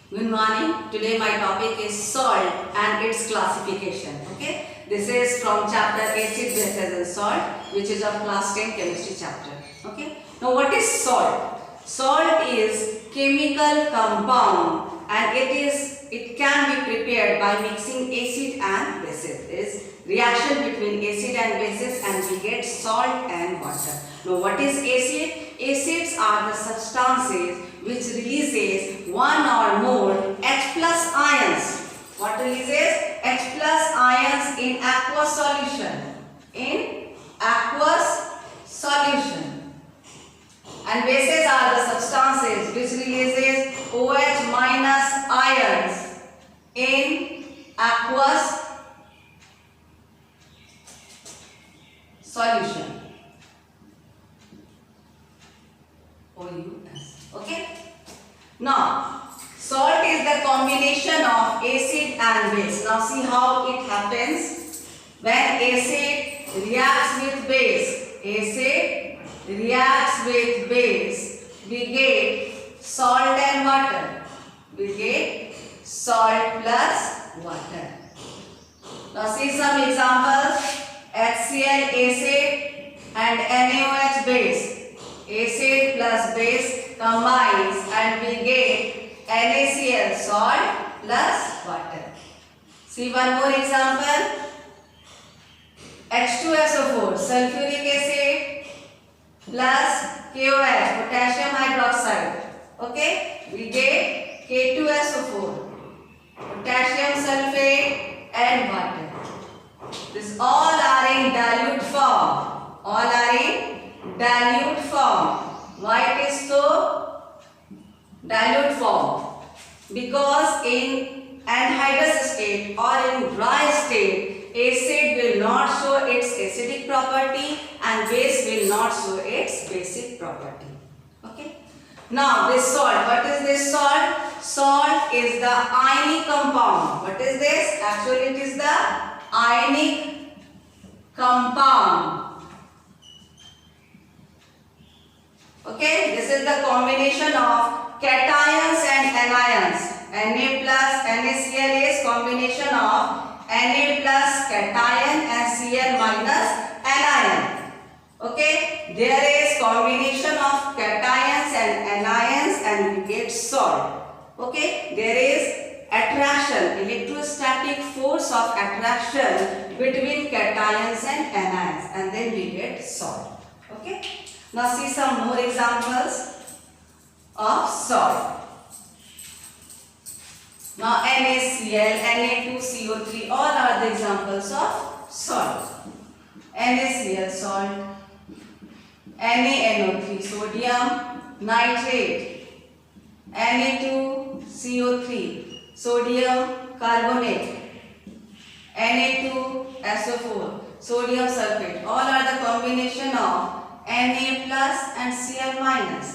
Good morning. Today my topic is salt and its classification. Okay. This is from chapter acid, bases and salt, which is of class 10 chemistry chapter. Okay. Now what is salt? Salt is chemical compound and it can be prepared by mixing acid and bases. There is reaction between acid and bases and we get salt and water. Now what is acid? Acids are the substances which releases one or more H plus ions. What releases? H plus ions in aqueous solution. In aqueous solution. And bases are the substances which releases OH minus ions in aqueous solution. OUS. Okay. Now, salt is the combination of acid and base. Now, see how it happens. When acid reacts with base, we get salt and water. We get salt plus water. Now, see some examples. HCl acid and NaOH base. Acid plus base combines and we get NaCl salt plus water. See one more example. H2SO4 sulfuric acid plus KOH potassium hydroxide. Okay, we get K2SO4 potassium sulfate and water. This all are in dilute form. All are in dilute form. Why it is so? Dilute form. Because in anhydrous state or in dry state, acid will not show its acidic property and base will not show its basic property. Okay. Now this salt. What is this salt? Salt is the ionic compound. What is this? Actually it is the ionic compound. Okay, this is the combination of cations and anions. Na plus NaCl is combination of Na plus cation and Cl minus anion. Okay, there is combination of cations and anions and we get salt. Okay, there is attraction, electrostatic force of attraction between cations and anions and then we get salt. Okay. Now see some more examples of salt. Now NaCl, Na2CO3 all are the examples of salt. NaCl salt, NaNO3 sodium nitrate, Na2CO3 sodium carbonate, Na2SO4 sodium sulfate all are the combination of Na plus and Cl minus,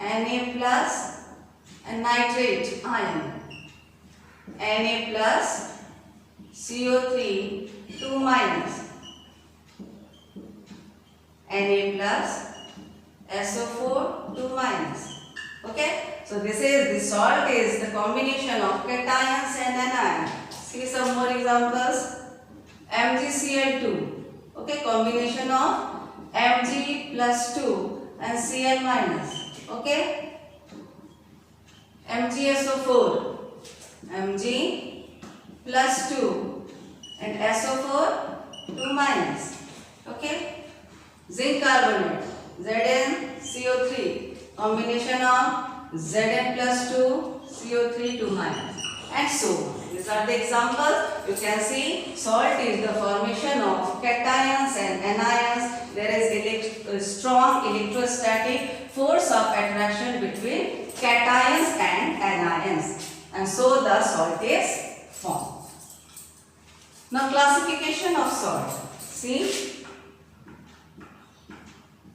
Na plus and nitrate ion, Na plus CO3 2 minus, Na plus SO4 2 minus. Okay, so the salt is the combination of cations and anions. See some more examples. MgCl2. Okay, combination of Mg plus 2 and Cl minus. Okay. MgSO4. Mg plus 2 and SO4 2 minus. Okay. Zinc carbonate. ZnCO3. Combination of Zn plus 2 CO3 2 minus. And so on. These are the examples. You can see salt is the formation of cations and anions. There is a strong electrostatic force of attraction between cations and anions. And so the salt is formed. Now classification of salt. See,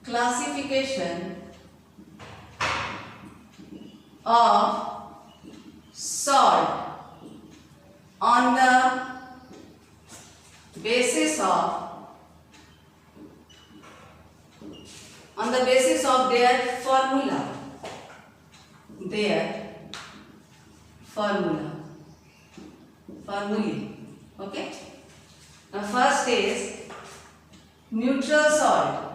classification of salt on the basis of their formula. formulae. Okay. Now first is neutral salt,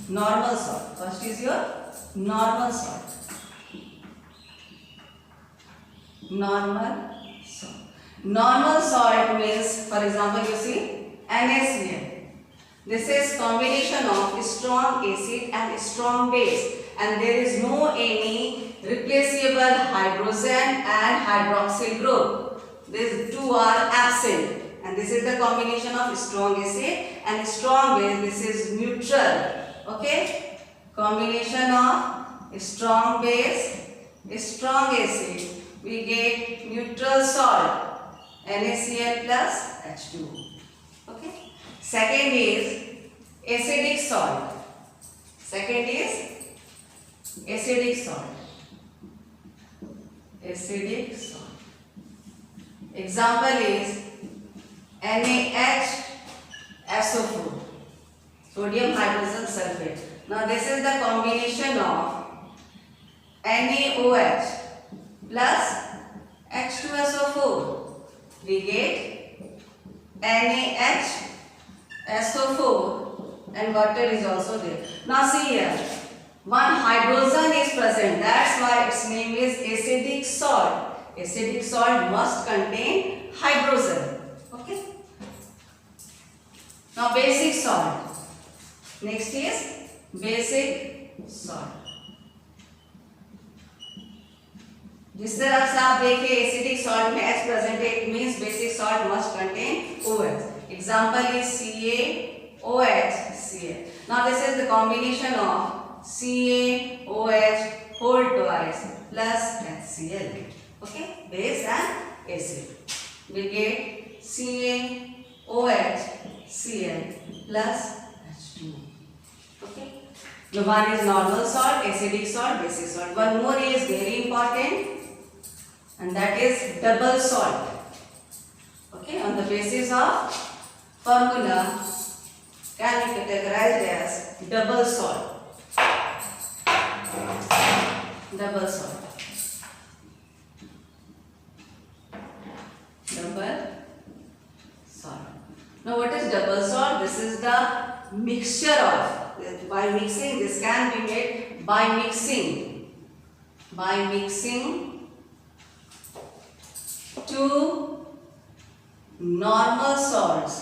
normal salt. First is your normal salt. Normal salt means, for example, you see NaCl. This is combination of strong acid and strong base, and there is no any replaceable hydrogen and hydroxyl group. These two are absent, and this is the combination of strong acid and strong base. This is neutral. Okay, combination of strong base, strong acid, we get neutral salt, NaCl plus H2O. Okay. Second is acidic salt. Acidic salt. Example is NaHSO4, sodium hydrogen sulfate. Now this is the combination of NaOH plus H2SO4. We get NaHSO4 and water is also there. Now see here, one hydrogen is present. That's why its name is acidic salt. Acidic salt must contain hydrogen. Okay. Now basic salt. Next is basic salt. जिस तरह से आप देखिए acidic salt में H present है, it means basic salt must contain OH. Example is CaOHCl. Now this is the combination of CaOH whole twice plus HCl. Okay, base and acid. We get CaOHCl plus H2O. Okay. The one is normal salt, acidic salt, basic salt. One more is very important, and that is double salt. Okay, on the basis of formula can be categorized as double salt. Double salt. Now what is double salt? This is the mixture of, by mixing, this can be made by mixing two normal salts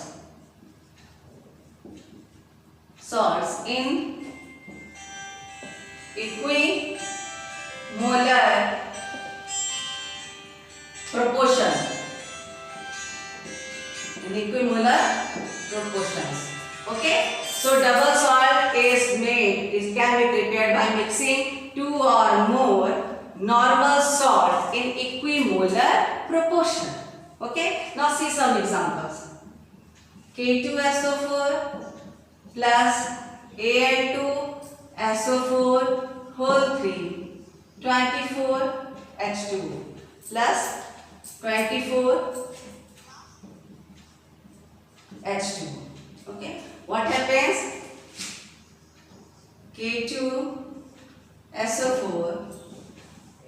in equimolar proportion. Okay, so double salt can be prepared by mixing two or more normal salts in equimolar proportion. Okay, now see some examples. K2SO4 plus Al2SO4 whole 3 24 H2O plus 24 H2O. Okay, what happens? K2SO4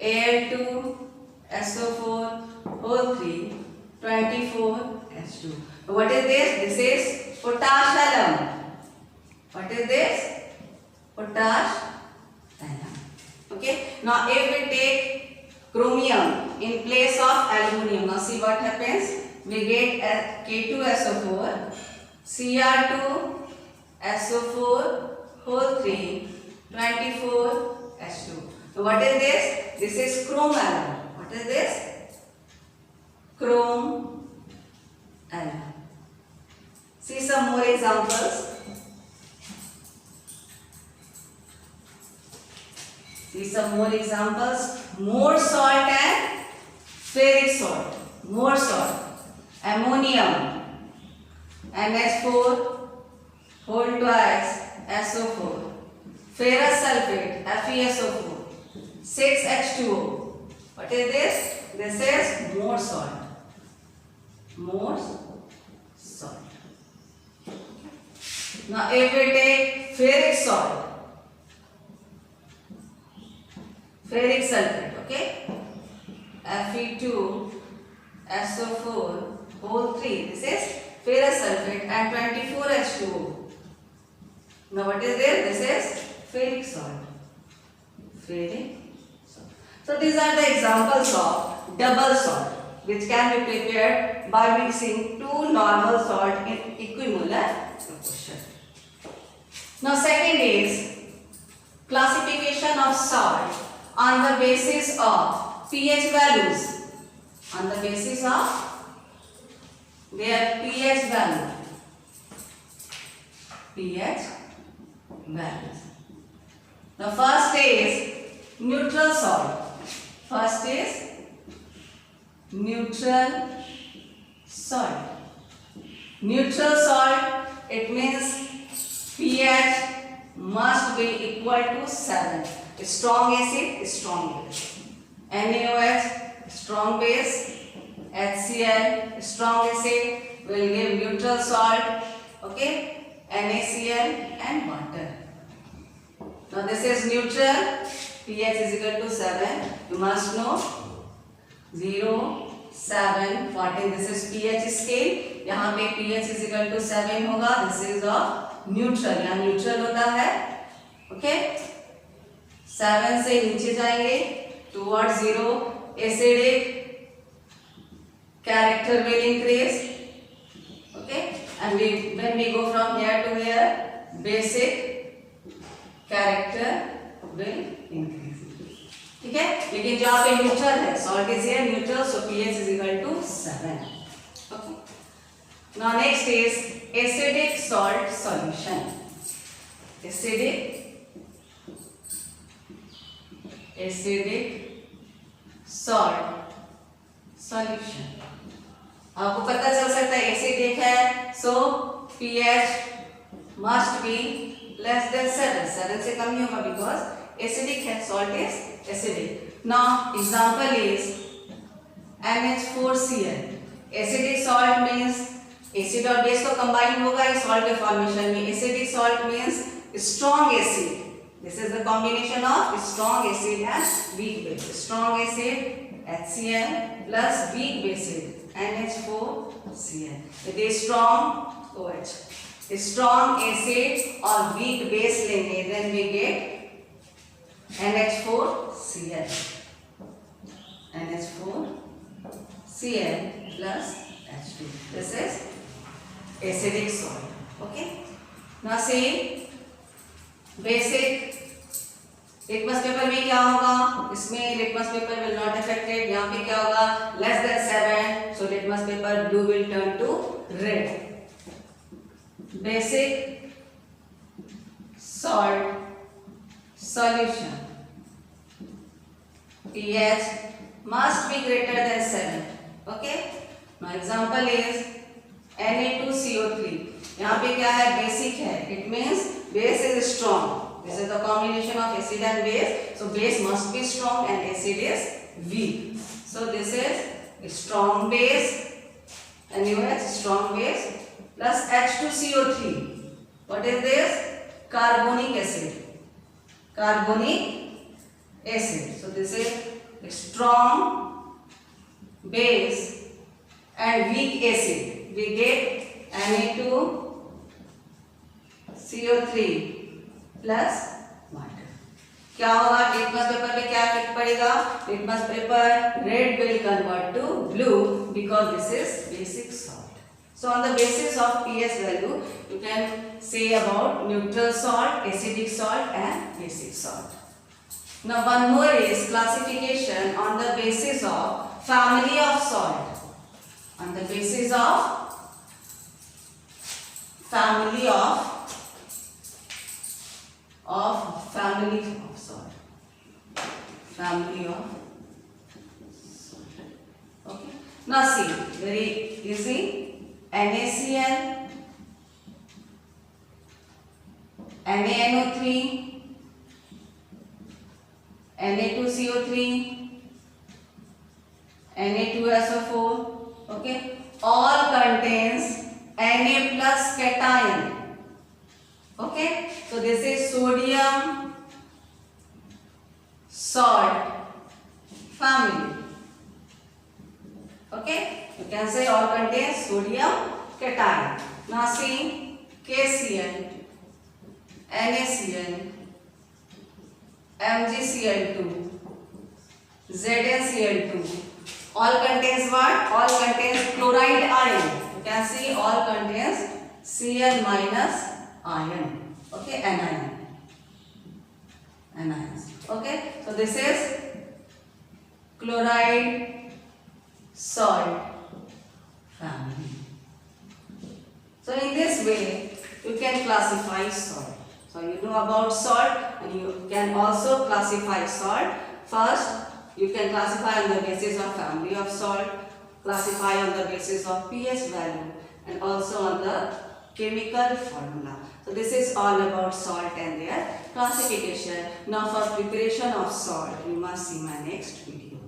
Al2SO4 whole 3 24 H2O. What is this? This is potash alum. What is this? Potash alum. Okay. Now if we take chromium in place of aluminium, now see what happens. We get K2SO4 Cr2SO4 whole 3 24 H2O. So what is this? This is chrome alum. What is this? Chrome alum. See some more examples. More salt and ferric salt. More salt. Ammonium. NH4 whole twice SO4. Ferrous sulfate FeSO4. 6H2O. What is this? This is more salt. Now if we take ferric salt ferric sulfate, okay, Fe2SO4 whole 3, this is ferrous sulfate, and 24H2O. Now what is there? This is ferric salt. Ferric salt. So these are the examples of double salt which can be prepared by mixing two normal salt in equimolar proportion. Now second is classification of salt on the basis of pH values. On the basis of their pH value. pH values. The first is neutral salt. First is neutral salt. Neutral salt, it means pH must be equal to 7. Strong acid, strong base. NaOH, strong base. HCl, strong acid will give neutral salt. Okay. NaCl and water. Now this is neutral. pH is equal to 7. You must know 0, 7, 14. This is pH scale. यहाँ पे pH is equal to 7 होगा. This is of neutral. यहाँ neutral होता है. Okay. 7 से नीचे जाएंगे towards 0. Acidic character will increase. Okay. And when we go from here to here, basic character will increase. ठीक है, लेकिन जहाँ पे न्यूट्रल है, salt is here neutral, so pH is equal to 7. Okay. Now next is acidic salt solution. Acidic salt solution. आपको पता चल सकता है एसिडिक है, so pH must be less than 7. 7 से कम ही होगा because acidic है, salt is acidic. Now example is NH4Cl. Acidic salt means acid और base तो combine होगा इस salt के formation में. Acidic salt means strong acid. This is the combination of strong acid and weak base. Strong acid HCl plus weak base NH4Cl. It is strong OH. Strong acid or weak base लेंगे, then we get NH4Cl. NH4Cl plus H2. This is acidic salt. Okay. Now see basic. Litmus paper में क्या होगा? इसमें litmus paper will not affected. यहाँ पे क्या होगा? Less than 7. So litmus paper blue will turn to red. Basic salt solution. pH must be greater than 7. Okay. Now example is Na2CO3. यहाँ पे क्या है? Basic है. It means base is strong. This is the combination of acid and base. So base must be strong and acid is weak. So this is strong base, NaOH strong base plus H2CO3. What is this? Carbonic acid. Carbonic acid. So this is strong base and weak acid. We get Na2CO3 plus water. क्या होगा? Litmus paper पे क्या effect पड़ेगा? Litmus paper red will convert to blue because this is basic salt. So on the basis of pH value you can say about neutral salt, acidic salt and basic salt. Now one more is classification on the basis of family of salt. On the basis of family of family of salt. Family of salt. Okay. Now see, very easy. NaCl, NaNO3, Na2CO3, Na2SO4. Okay. All contains Na plus cation. Okay. So this is sodium salt family. Okay, you can say all contains sodium cation. Now see KCl, NaCl, MgCl2, ZnCl2. All contains what? All contains chloride ion. You can see all contains Cl minus ion. Okay, anion. Anions. Okay, so this is chloride salt family. So in this way you can classify salt. So you know about salt and you can also classify salt. First you can classify on the basis of family of salt, classify on the basis of pH value and also on the chemical formula. So this is all about salt and their classification. Now for preparation of salt you must see my next video.